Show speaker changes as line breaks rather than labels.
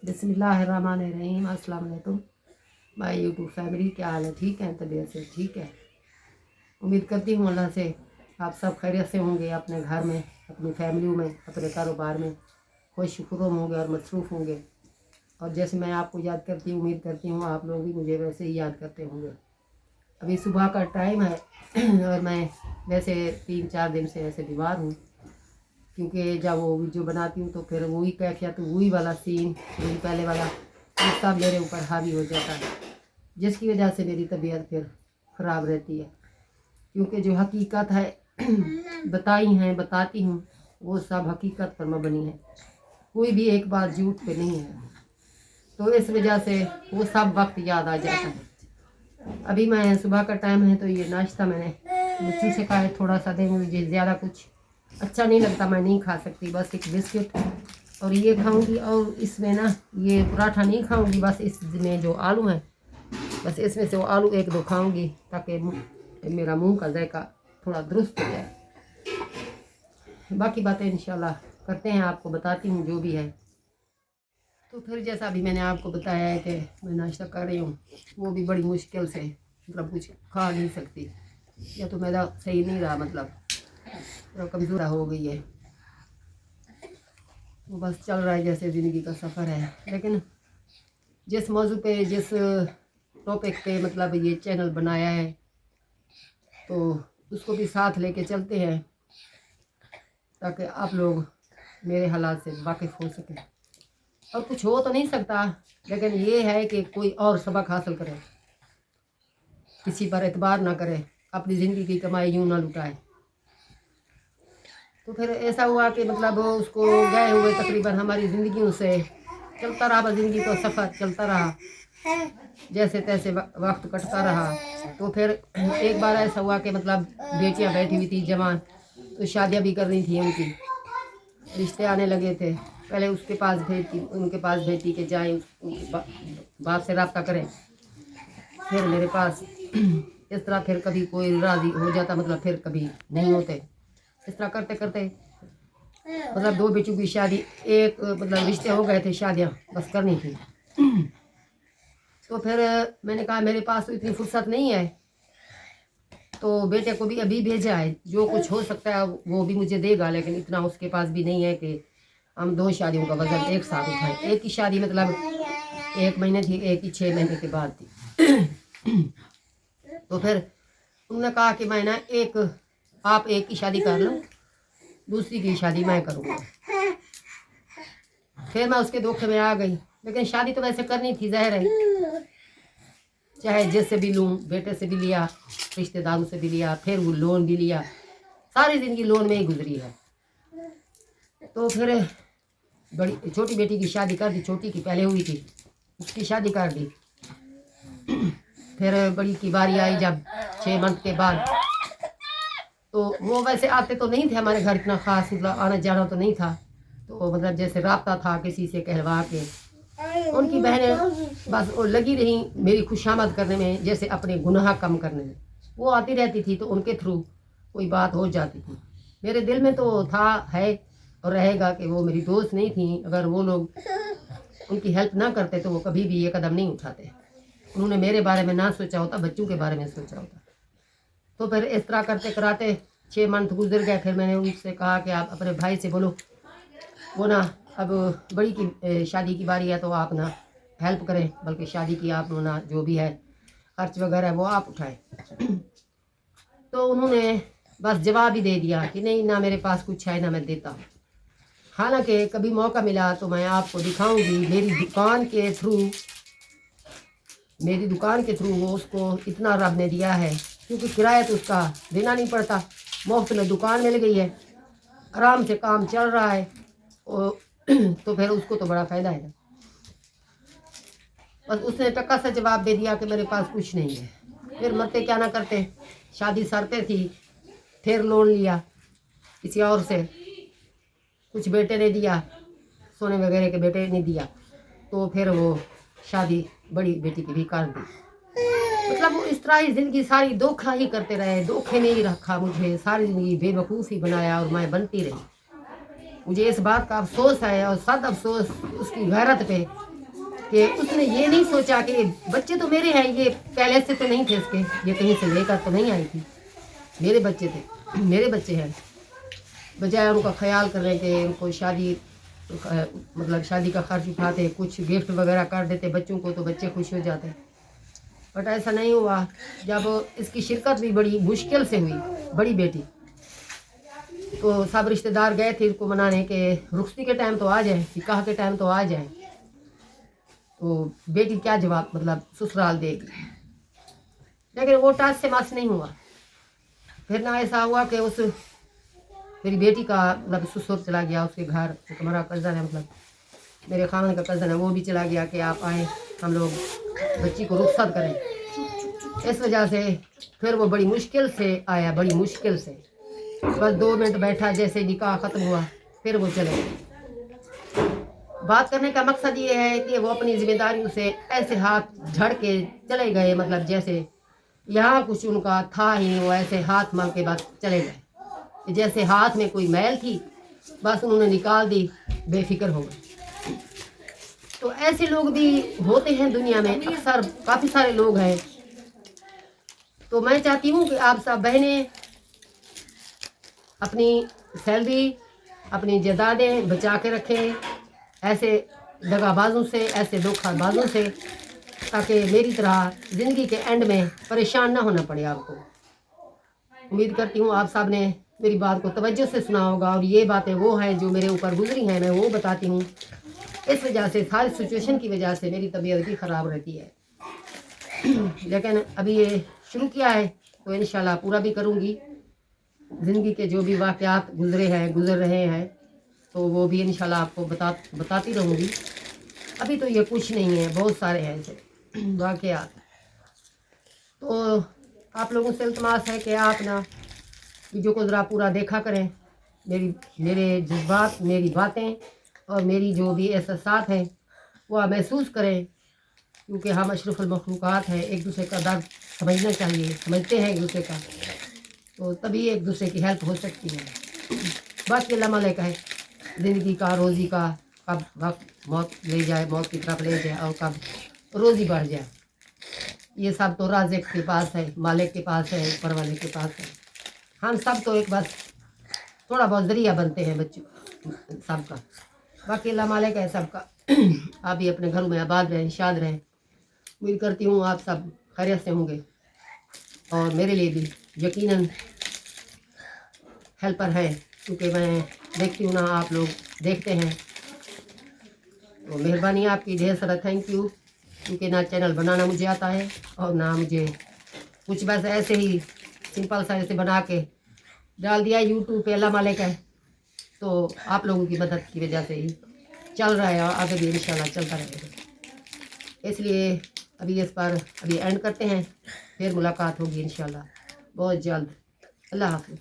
बिस्मिल्लाहिर्रहमानिर्रहीम। अस्सलाम वालेकुम माय यूट्यूब फैमिली, क्या हाल है? ठीक है, तबीयत से ठीक है। उम्मीद करती हूँ अल्लाह से आप सब खैरियत से होंगे, अपने घर में, अपनी फैमिली में, अपने कारोबार में खुश खुर्रम होंगे और मसरूफ़ होंगे। और जैसे मैं आपको याद करती हूँ, उम्मीद करती हूँ आप लोग भी मुझे वैसे ही याद करते होंगे। अभी सुबह का टाइम है और मैं वैसे 3-4 दिन से ऐसे बीमार हूँ, क्योंकि जब वो वीडियो बनाती हूँ तो फिर वही कैफियत, वही वाला सीन, वही पहले वाला, ये सब मेरे ऊपर हावी हो जाता है, जिसकी वजह से मेरी तबीयत फिर ख़राब रहती है। क्योंकि जो हकीकत है बताती हूँ, वो सब हकीकत पर मबनी है, कोई भी एक बात झूठ पे नहीं है। तो इस वजह से वो सब वक्त याद आ जाता है। अभी मैं सुबह का टाइम है तो ये नाश्ता मैंने बच्चों से कहा है थोड़ा सा दें, मुझे ज़्यादा कुछ अच्छा नहीं लगता, मैं नहीं खा सकती, बस एक बिस्किट और ये खाऊंगी। और इसमें ना ये पराठा नहीं खाऊंगी, बस इसमें जो आलू हैं, बस इसमें से वो आलू 1-2 खाऊंगी, ताकि मेरा मुंह का जायका थोड़ा दुरुस्त हो जाए। बाकी बातें इंशाल्लाह करते हैं, आपको बताती हूँ जो भी है। तो फिर जैसा अभी मैंने आपको बताया है कि मैं नाश्ता कर रही हूँ, वो भी बड़ी मुश्किल से, मतलब कुछ खा नहीं सकती, या तो मैदा सही नहीं रहा, मतलब कमज़ोर हो गई है। वो बस चल रहा है जैसे ज़िंदगी का सफ़र है। लेकिन जिस मौजू पे, जिस टॉपिक पे मतलब ये चैनल बनाया है, तो उसको भी साथ लेके चलते हैं, ताकि आप लोग मेरे हालात से वाकिफ़ हो सकें। और कुछ हो तो नहीं सकता, लेकिन ये है कि कोई और सबक हासिल करे, किसी पर एतबार ना करे, अपनी ज़िंदगी की कमाई यूँ ना लुटाए। तो फिर ऐसा हुआ कि मतलब उसको गए हुए तकरीबन हमारी ज़िंदगियों से चलता रहा, ज़िंदगी का सफ़र चलता रहा, जैसे तैसे वक्त कटता रहा। तो फिर एक बार ऐसा हुआ कि मतलब बेटियां बैठी हुई थी जवान, तो शादियां भी करनी थी उनकी, रिश्ते आने लगे थे। पहले उसके पास भेजती, उनके पास भेजती कि जाएँ बाप से रब्ता करें, फिर मेरे पास इस तरह, फिर कभी कोई राज़ी हो जाता, मतलब फिर कभी नहीं होते। इस तरह करते करते मतलब 2 बेटियों की शादी, एक मतलब रिश्ते हो गए थे, शादियाँ बस करनी थी। तो फिर मैंने कहा मेरे पास तो इतनी फुर्सत नहीं है, तो बेटे को भी अभी भेजा है, जो कुछ हो सकता है वो भी मुझे देगा, लेकिन इतना उसके पास भी नहीं है कि हम 2 शादियों का वजन एक साथ उठाएं। एक की शादी मतलब 1 महीने थी, एक ही 6 महीने के बाद थी। तो फिर उन्होंने कहा कि मैं ना आप एक की शादी कर लो, दूसरी की शादी मैं करूँगा। फिर मैं उसके धोखे में आ गई, लेकिन शादी तो वैसे करनी थी, ज़ाहिर है, चाहे जिससे भी लूँ, बेटे से भी लिया, रिश्तेदारों से भी लिया, फिर वो लोन भी लिया, सारी ज़िंदगी लोन में ही गुजरी है। तो फिर बड़ी छोटी बेटी की शादी कर दी, छोटी की पहले हुई थी, उसकी शादी कर दी। फिर बड़ी की बारी आई जब 6 मंथ के बाद, तो वो वैसे आते तो नहीं थे हमारे घर, इतना ख़ास मतलब आना जाना तो नहीं था, तो मतलब जैसे राब्ता था किसी से कहलवा के, उनकी बहनें बस वो लगी रही मेरी खुशामद करने में, जैसे अपने गुनाह कम करने में। वो आती रहती थी तो उनके थ्रू कोई बात हो जाती थी। मेरे दिल में तो था, है और रहेगा कि वो मेरी दोस्त नहीं थी। अगर वो लोग उनकी हेल्प ना करते तो वो कभी भी ये कदम नहीं उठाते। उन्होंने मेरे बारे में ना सोचा होता, बच्चों के बारे में सोचा होता। तो फिर इस तरह करते कराते 6 मंथ गुजर गए। फिर मैंने उनसे कहा कि आप अपने भाई से बोलो, वो ना अब बड़ी की शादी की बारी है, तो आप ना हेल्प करें, बल्कि शादी की आप ना जो भी है खर्च वगैरह वो आप उठाएं। तो उन्होंने बस जवाब ही दे दिया कि नहीं, ना मेरे पास कुछ है, ना मैं देता हूँ। हालांकि कभी मौका मिला तो मैं आपको दिखाऊंगी, मेरी दुकान के थ्रू वो उसको इतना रब ने दिया है, क्योंकि किराया तो उसका देना नहीं पड़ता, मुफ्त में दुकान मिल गई है, आराम से काम चल रहा है। तो फिर उसको तो बड़ा फ़ायदा है। बस उसने टक्का सा जवाब दे दिया कि मेरे पास कुछ नहीं है। फिर मरते क्या ना करते, शादी सर पे थी, फिर लोन लिया किसी और से, कुछ बेटे ने दिया, सोने वगैरह के बेटे ने दिया, तो फिर वो शादी बड़ी बेटी की भी कर दी। मतलब वो इस तरह ही ज़िंदगी सारी धोखा ही करते रहे, धोखे में ही रखा मुझे, सारी ज़िंदगी बेवकूफ़ ही बनाया और मैं बनती रही। मुझे इस बात का अफसोस है, और सद अफसोस उसकी गैरत पे کہ اس نے یہ نہیں سوچا کہ بچے تو میرے ہیں، یہ پہلے سے تو نہیں تھے اس کے، یہ کہیں سے لے کر تو نہیں آئی تھی، میرے بچے تھے، میرے بچے ہیں، بجائے ان کا خیال کرنے کے ان کو شادی مطلب شادی کا خرچ اٹھاتے، کچھ گفٹ وغیرہ کر دیتے بچوں کو تو بچے خوش ہو جاتے، بٹ ایسا نہیں ہوا۔ جب اس کی شرکت بھی بڑی مشکل سے ہوئی، بڑی بیٹی، تو سب رشتہ دار گئے تھے ان کو منانے کے رخصتی کے ٹائم تو آ جائیں، نکاح کے ٹائم تو آ جائیں، تو بیٹی کیا جواب مطلب سسرال دے گی، لیکن وہ ٹاس سے ماس نہیں ہوا۔ پھر نہ ایسا ہوا کہ اس میری بیٹی کا مطلب سسر چلا گیا اس کے گھر، ہمارا کزن ہے، مطلب میرے خاندان کا کزن ہے، وہ بھی چلا گیا کہ آپ آئیں ہم لوگ بچی کو رخصت کریں، اس وجہ سے پھر وہ بڑی مشکل سے آیا، بڑی مشکل سے، بس 2 منٹ بیٹھا، جیسے نکاح ختم ہوا پھر وہ چلے گئے۔ بات کرنے کا مقصد یہ ہے کہ وہ اپنی ذمہ داریوں سے ایسے ہاتھ جھڑ کے چلے گئے، مطلب جیسے یہاں کچھ ان کا تھا ہی نہیں، وہ ایسے ہاتھ مل کے بعد چلے گئے، جیسے ہاتھ میں کوئی میل تھی بس انہوں نے نکال دی، بے فکر ہو گئے۔ تو ایسے لوگ بھی ہوتے ہیں دنیا میں، اکثر کافی سارے لوگ ہیں۔ تو میں چاہتی ہوں کہ آپ سب بہنیں اپنی سیلری، اپنی جائیدادیں بچا کے رکھیں ایسے دغا بازوں سے، ایسے دھوکہ بازوں سے، تاکہ میری طرح زندگی کے اینڈ میں پریشان نہ ہونا پڑے آپ کو۔ امید کرتی ہوں آپ سب نے میری بات کو توجہ سے سنا ہوگا، اور یہ باتیں وہ ہیں جو میرے اوپر گزری ہیں، میں وہ بتاتی ہوں۔ اس وجہ سے ساری سچویشن کی وجہ سے میری طبیعت بھی خراب رہتی ہے، لیکن ابھی یہ شروع کیا ہے تو انشاءاللہ پورا بھی کروں گی۔ زندگی کے جو بھی واقعات گزرے ہیں، گزر رہے ہیں، تو وہ بھی انشاءاللہ آپ کو بتاتی رہوں گی۔ ابھی تو یہ کچھ نہیں ہے، بہت سارے ہیں ایسے واقعات۔ تو آپ لوگوں سے التماس ہے کہ آپ نا ویڈیو کو ذرا پورا دیکھا کریں، میرے جذبات، میری باتیں اور میری جو بھی احساسات ہیں وہ آپ محسوس کریں، کیونکہ ہم اشرف المخلوقات ہیں، ایک دوسرے کا درد سمجھنا چاہیے، سمجھتے ہیں ایک دوسرے کا، تو تبھی ایک دوسرے کی ہیلپ ہو سکتی ہے۔ باقی اللہ مالک ہے زندگی کا، روزی کا، کب وقت موت لے جائے، موت کی طرف لے جائے، اور کب روزی بڑھ جائے، یہ سب تو رازق کے پاس ہے، مالک کے پاس ہے، اوپر والے کے پاس ہے۔ ہم سب تو ایک بس تھوڑا بہت ذریعہ بنتے ہیں بچوں سب کا، باقی اللہ مالک ہے سب کا۔ آپ بھی اپنے گھروں میں آباد رہیں، شاد رہیں۔ امید کرتی ہوں آپ سب خیریت سے ہوں گے، اور میرے لیے بھی یقیناً ہیلپر ہے، کیونکہ میں دیکھتی ہوں نا، آپ لوگ دیکھتے ہیں، تو مہربانی آپ کی ڈھیر سارا تھینک یو، کیونکہ نہ چینل بنانا مجھے آتا ہے اور نہ مجھے کچھ، بس ایسے ہی سمپل سا ایسے بنا کے ڈال دیا یوٹیوب پہ، اللہ مالک ہے، تو آپ لوگوں کی مدد کی وجہ سے ہی چل رہا ہے، اور آگے بھی انشاءاللہ چلتا رہے گا۔ اس لیے ابھی اس پر اینڈ کرتے ہیں، پھر ملاقات ہوگی انشاءاللہ بہت جلد۔ اللہ حافظ۔